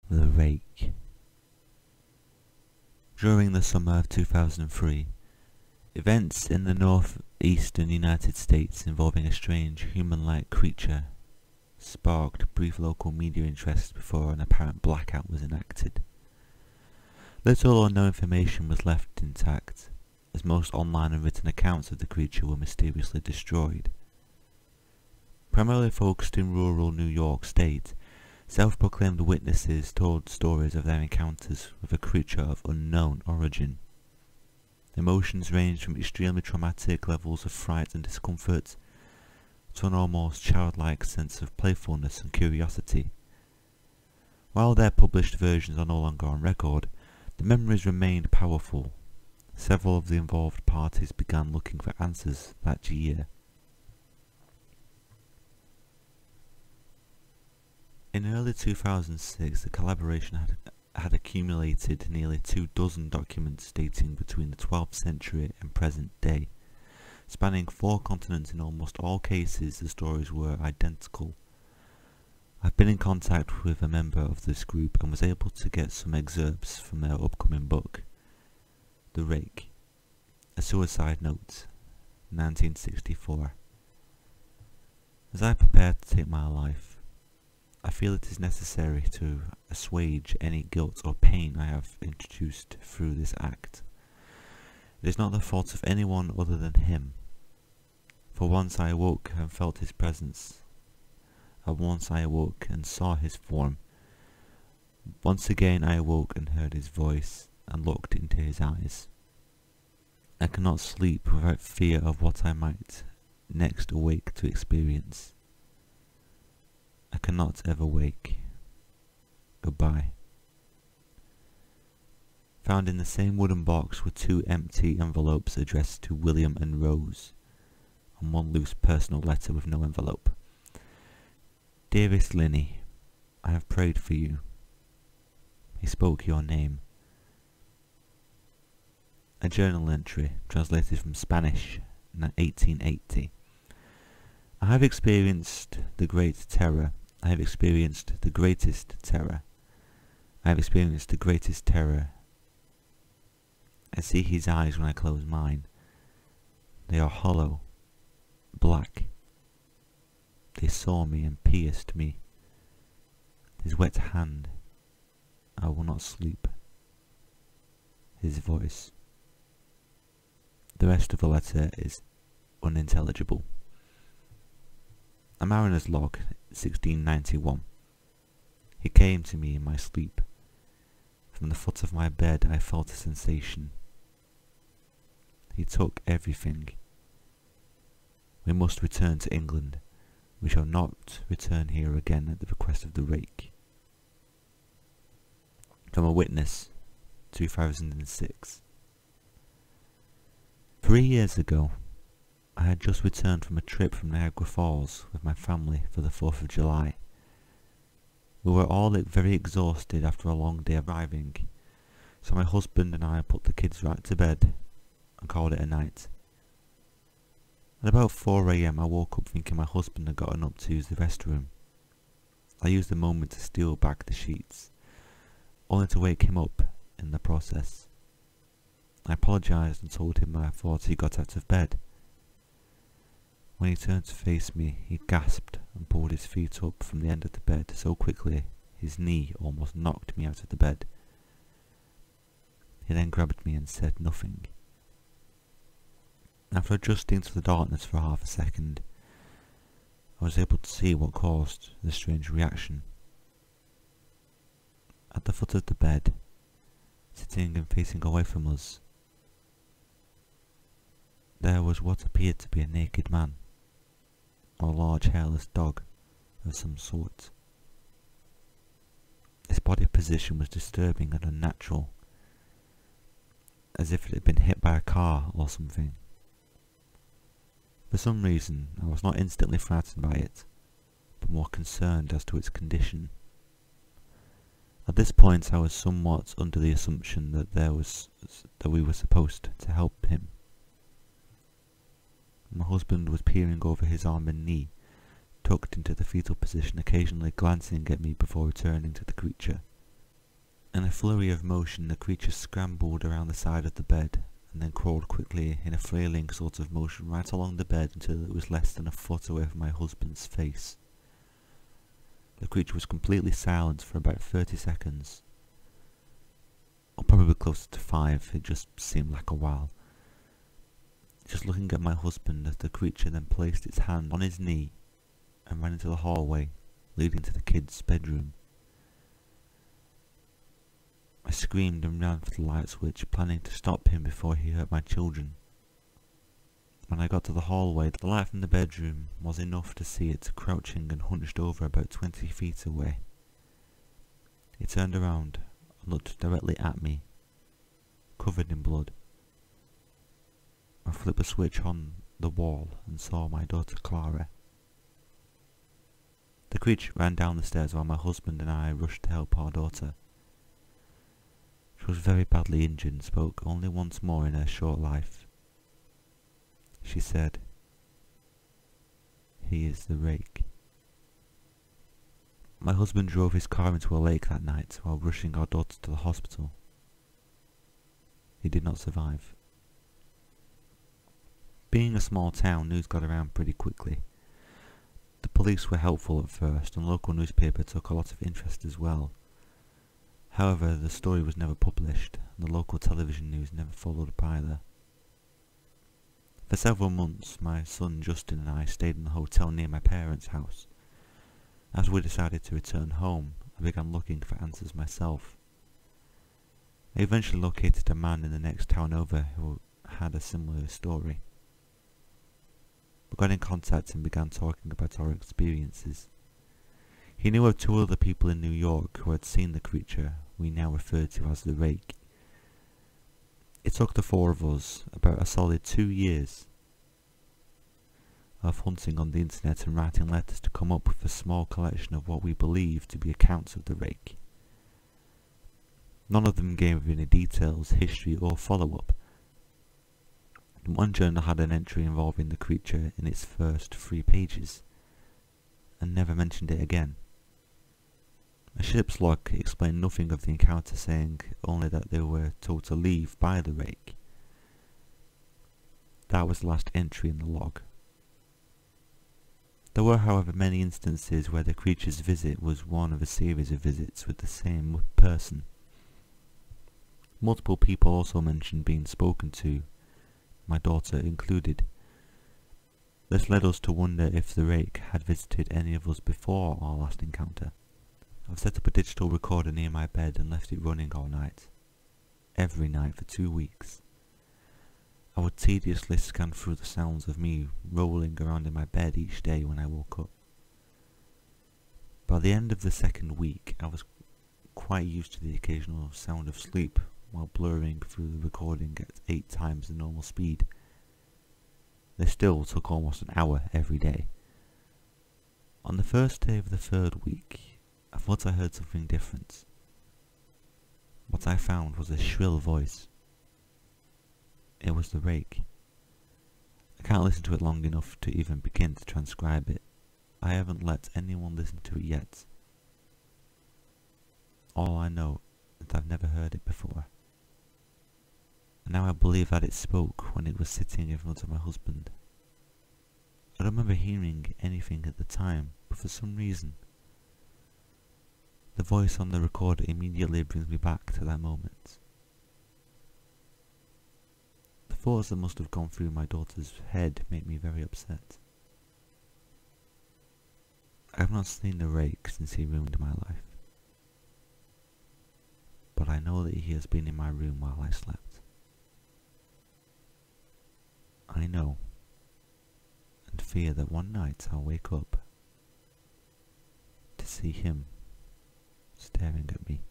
The Rake. During the summer of 2003, events in the northeastern United States involving a strange human-like creature sparked brief local media interest before an apparent blackout was enacted. Little or no information was left intact, as most online and written accounts of the creature were mysteriously destroyed. Primarily focused in rural New York State, self-proclaimed witnesses told stories of their encounters with a creature of unknown origin. Emotions ranged from extremely traumatic levels of fright and discomfort to an almost childlike sense of playfulness and curiosity. While their published versions are no longer on record, the memories remained powerful. Several of the involved parties began looking for answers that year. In early 2006, the collaboration had accumulated nearly 24 documents dating between the 12th century and present day. Spanning 4 continents, in almost all cases the stories were identical. I've been in contact with a member of this group and was able to get some excerpts from their upcoming book, The Rake, A Suicide Note, 1964. As I prepare to take my life, I feel it is necessary to assuage any guilt or pain I have introduced through this act. It is not the fault of anyone other than him. For once I awoke and felt his presence, and once I awoke and saw his form. Once again I awoke and heard his voice and looked into his eyes. I cannot sleep without fear of what I might next awake to experience. I cannot ever wake. Goodbye. Found in the same wooden box were 2 empty envelopes addressed to William and Rose, and 1 loose personal letter with no envelope. Dearest Linny, I have prayed for you. He spoke your name. A journal entry translated from Spanish in 1880. I have experienced the great terror. I have experienced the greatest terror. I have experienced the greatest terror. I see his eyes when I close mine. They are hollow, black. They saw me and pierced me. His wet hand. I will not sleep. His voice. The rest of the letter is unintelligible. A mariner's log, 1691. He came to me in my sleep. From the foot of my bed I felt a sensation. He took everything. We must return to England. We shall not return here again at the request of the Rake. From a witness, 2006. 3 years ago, I had just returned from a trip from Niagara Falls with my family for the 4th of July. We were all very exhausted after a long day arriving, so my husband and I put the kids right to bed and called it a night. At about 4 AM I woke up thinking my husband had gotten up to use the restroom. I used the moment to steal back the sheets, only to wake him up in the process. I apologised and told him I thought he got out of bed. When he turned to face me, he gasped and pulled his feet up from the end of the bed so quickly his knee almost knocked me out of the bed. He then grabbed me and said nothing. After adjusting to the darkness for half a second, I was able to see what caused the strange reaction. At the foot of the bed, sitting and facing away from us, there was what appeared to be a naked man, or a large hairless dog of some sort. His body position was disturbing and unnatural, as if it had been hit by a car or something. For some reason, I was not instantly frightened by it, but more concerned as to its condition. At this point I was somewhat under the assumption that we were supposed to help him. My husband was peering over his arm and knee, tucked into the fetal position, occasionally glancing at me before returning to the creature. In a flurry of motion, the creature scrambled around the side of the bed and then crawled quickly in a flailing sort of motion right along the bed until it was less than a foot away from my husband's face. The creature was completely silent for about 30 seconds. Or probably closer to 5, it just seemed like a while. Just looking at my husband as the creature then placed its hand on his knee and ran into the hallway leading to the kid's bedroom. I screamed and ran for the light switch, planning to stop him before he hurt my children. When I got to the hallway, the light from the bedroom was enough to see it crouching and hunched over about 20 feet away. It turned around and looked directly at me, covered in blood. I flipped a switch on the wall and saw my daughter Clara. The creature ran down the stairs while my husband and I rushed to help our daughter. She was very badly injured and spoke only once more in her short life. She said, "He is the Rake." My husband drove his car into a lake that night while rushing our daughter to the hospital. He did not survive. Being a small town, news got around pretty quickly. The police were helpful at first, and local newspaper took a lot of interest as well. However, the story was never published, and the local television news never followed up either. For several months, my son Justin and I stayed in a hotel near my parents' house. As we decided to return home, I began looking for answers myself. I eventually located a man in the next town over who had a similar story. We got in contact and began talking about our experiences. He knew of 2 other people in New York who had seen the creature we now refer to as the Rake. It took the 4 of us about a solid 2 years of hunting on the internet and writing letters to come up with a small collection of what we believed to be accounts of the Rake. None of them gave any details, history or follow-up. One journal had an entry involving the creature in its first 3 pages, and never mentioned it again. A ship's log explained nothing of the encounter, saying only that they were told to leave by the Rake. That was the last entry in the log. There were, however, many instances where the creature's visit was one of a series of visits with the same person. Multiple people also mentioned being spoken to, my daughter included. This led us to wonder if the Rake had visited any of us before our last encounter. I've set up a digital recorder near my bed and left it running all night. Every night for 2 weeks. I would tediously scan through the sounds of me rolling around in my bed each day when I woke up. By the end of the 2nd week, I was quite used to the occasional sound of sleep while blurring through the recording at 8 times the normal speed. This still took almost an hour every day. On the first day of the 3rd week, I thought I heard something different. What I found was a shrill voice. It was the Rake. I can't listen to it long enough to even begin to transcribe it. I haven't let anyone listen to it yet. All I know is that I've never heard it before. And now I believe that it spoke when it was sitting in front of my husband. I don't remember hearing anything at the time, but for some reason, the voice on the recorder immediately brings me back to that moment. The thoughts that must have gone through my daughter's head make me very upset. I have not seen the Rake since he ruined my life. But I know that he has been in my room while I slept. I know and fear that one night I'll wake up to see him staring at me.